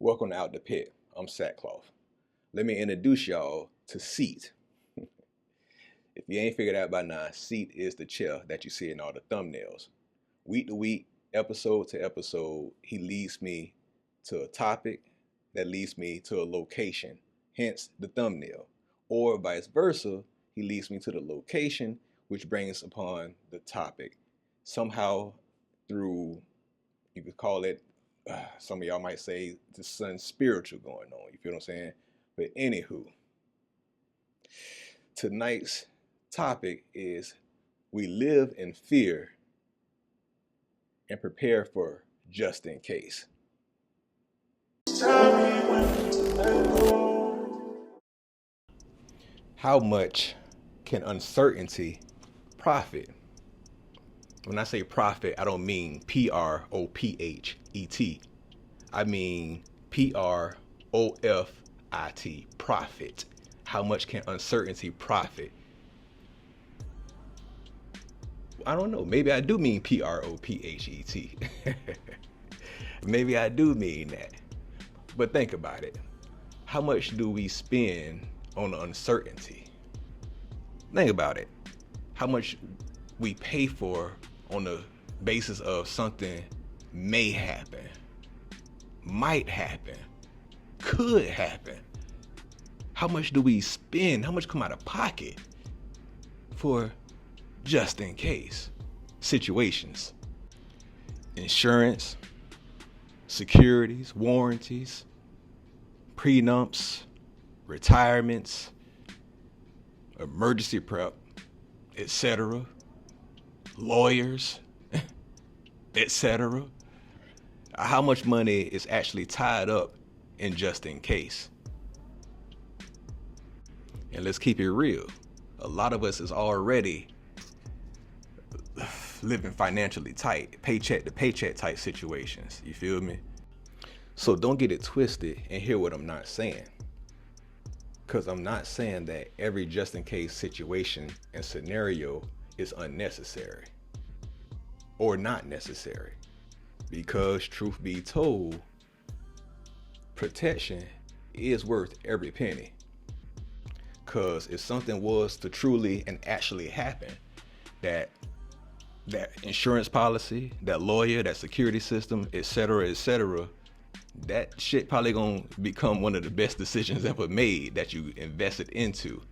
Welcome to OutDaPit. I'm Sackcloth. Let me introduce y'all to Seat. If you ain't figured out by now, Seat is the chair that you see in all the thumbnails. Week to week, episode to episode, he leads me to a topic that leads me to a location, hence the thumbnail. Or vice versa, he leads me to the location, which brings upon the topic. Somehow through, you could call it, some of y'all might say there's something spiritual going on. You feel what I'm saying? But anywho, tonight's topic is we live in fear and prepare for just in case. How much can uncertainty profit? When I say profit, I don't mean P-R-O-P-H-E-T. I mean P-R-O-F-I-T, profit. How much can uncertainty profit? I don't know. Maybe I do mean P-R-O-P-H-E-T. Maybe I do mean that. But think about it. How much do we spend on uncertainty? Think about it. How much we pay for on the basis of something may happen, might happen, could happen. How much do we spend? How much come out of pocket for just in case situations? Insurance, securities, warranties, prenups, retirements, emergency prep, etc., lawyers, etc. How much money is actually tied up in just in case? And let's keep it real. A lot of us is already living financially tight, paycheck to paycheck type situations. You feel me? So don't get it twisted and hear what I'm not saying. Because I'm not saying that every just in case situation and scenario is unnecessary or not necessary. Because truth be told, protection is worth every penny. Because if something was to truly and actually happen, that insurance policy, that lawyer, that security system, etc., that shit probably gonna become one of the best decisions ever made that you invested into.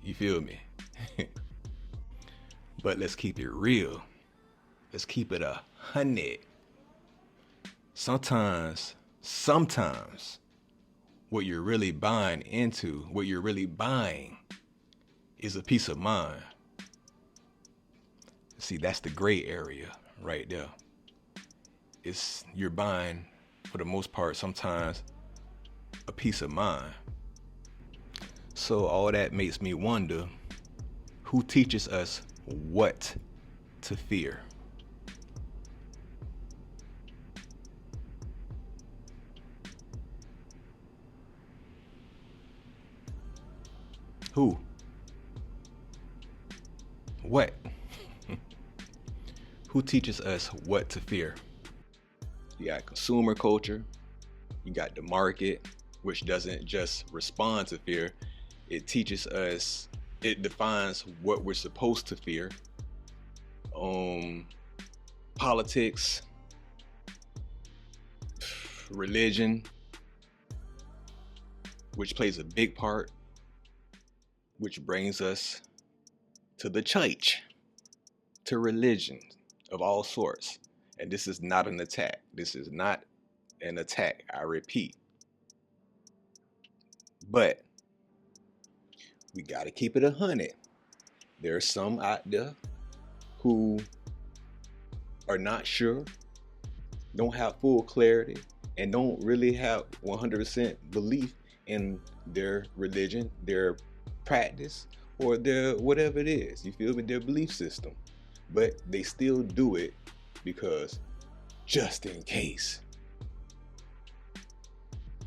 You feel me? But let's keep it real. Let's keep it 100. Sometimes what you're really buying into, what you're really buying is a peace of mind. See, that's the gray area right there. You're buying, for the most part, sometimes a peace of mind. So all that makes me wonder, who teaches us what to fear? Who? What? Who teaches us what to fear? You got consumer culture, you got the market, which doesn't just respond to fear. It teaches us, it defines what we're supposed to fear. Politics, religion, which plays a big part, which brings us to the church, to religion of all sorts. And this is not an attack. This is not an attack, I repeat. But we gotta keep it 100. There's some out there who are not sure, don't have full clarity, and don't really have 100% belief in their religion, their practice, or their whatever it is. You feel me? Their belief system. But they still do it because just in case.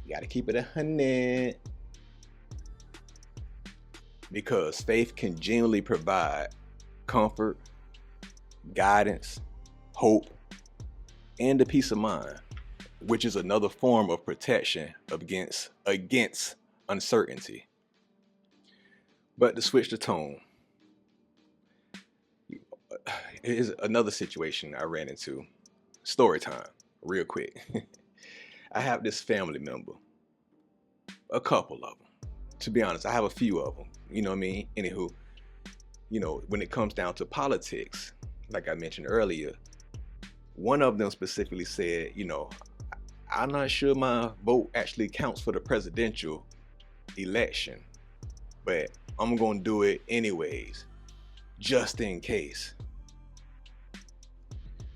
You gotta keep it 100. Because faith can genuinely provide comfort, guidance, hope, and a peace of mind. which is another form of protection against uncertainty. But to switch the tone, here's another situation I ran into. Story time, real quick. I have this family member, a couple of them. To be honest, I have a few of them. You know what I mean? Anywho, when it comes down to politics, like I mentioned earlier, one of them specifically said, I'm not sure my vote actually counts for the presidential election, but I'm going to do it anyways, just in case.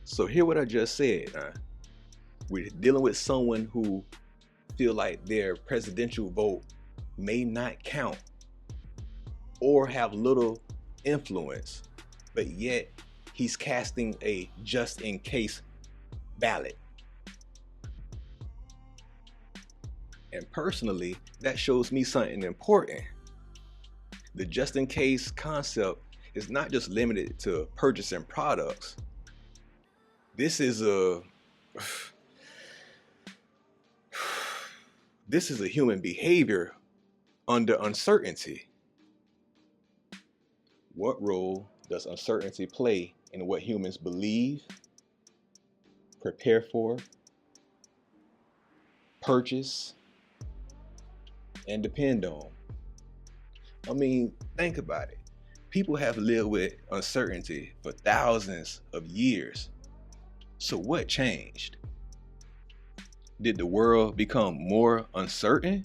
So hear what I just said. We're dealing with someone who feel like their presidential vote may not count or have little influence, but yet he's casting a just in case ballot. And personally, that shows me something important. The just in case concept is not just limited to purchasing products. This is a human behavior under uncertainty. What role does uncertainty play in what humans believe, prepare for, purchase, and depend on? I mean, think about it. People have lived with uncertainty for thousands of years. So what changed? Did the world become more uncertain?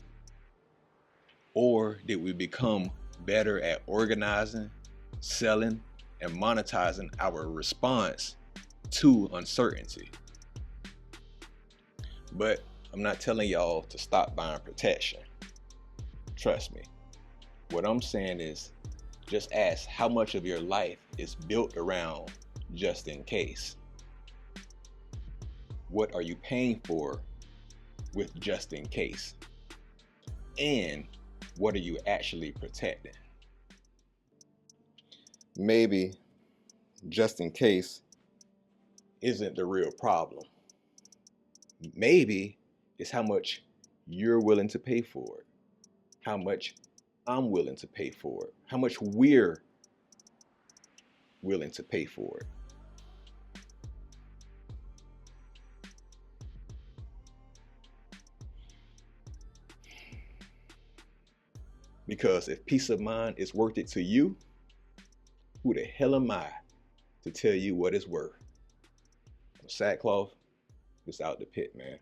Or did we become better at organizing, selling, and monetizing our response to uncertainty? But I'm not telling y'all to stop buying protection. Trust me. What I'm saying is, just ask how much of your life is built around just in case. What are you paying for with just in case? And what are you actually protecting? Maybe just in case isn't the real problem. Maybe it's how much you're willing to pay for it, how much I'm willing to pay for it, how much we're willing to pay for it. Because if peace of mind is worth it to you, who the hell am I to tell you what it's worth? Sackcloth, it's out the pit, man.